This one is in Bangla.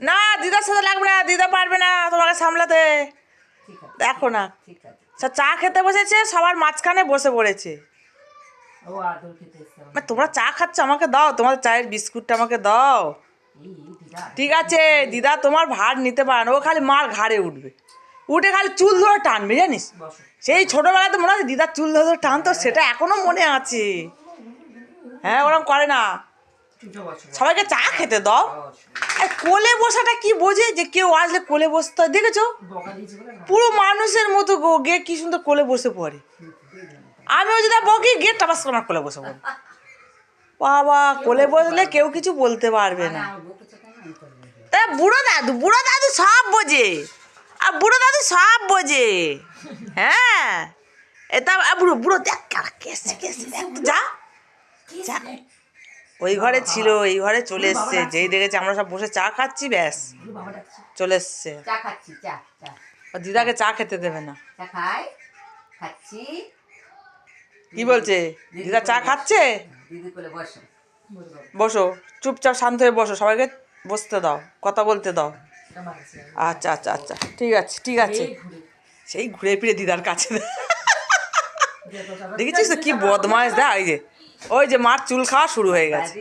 না দিদার সাথে লাগবে না, দিদা পারবে না তোমাকে সামলাতে। দেখো না চা খেতে বসেছে, সবার মাঝখানে বসে পড়েছে। তোমরা চা খাচ্ছ, আমাকে দাও তোমার চায়ের বিস্কুটটা আমাকে দাও। ঠিক আছে দিদা তোমার ভার নিতে পারে না, ও খালি মার ঘাড়ে উঠবে, উঠে খালি চুল ধরে টানবে জানিস। সেই ছোটবেলাতে মনে আছে দিদার চুল ধরে টানতো, সেটা এখনো মনে আছে। হ্যাঁ ওরকম করে না, সবাইকে চা খেতে দাও। কোলে বসাটা কি বোঝে যে কেউ আসলে কোলে বসতে হয়, দেখেছো পুরো মানুষের মতো গো গে কি সুন্দর কোলে বসে পড়ে। আমিও যদি বকি গেটটা বাস আমার কোলে বসে পড়ে। বাবা কোলে বসলে কেউ কিছু বলতে পারবে না। তা বুড়ো দাদু সব বোঝে, আর বুড়ো দাদু সব বোঝে। হ্যাঁ এটা বুড়ো বুড়ো দেখ যা যা, ওই ঘরে ছিল, এই ঘরে চলে এসছে, যেই দেখেছে আমরা সব বসে চা খাচ্ছি ব্যাস চলে এসছে। দিদাকে চা খেতে দেবে না। কি বলছে দিদা? চা খাচ্ছে, বসো চুপচাপ শান্ত হয়ে বসো, সবাইকে বসতে দাও, কথা বলতে দাও। আচ্ছা আচ্ছা আচ্ছা ঠিক আছে ঠিক আছে। সেই ঘুরে ফিরে দিদার কাছে দেখেছিস তো কি বদমাইশ, দেখ ওই যে মার চুল খাওয়া শুরু হয়ে গেছে।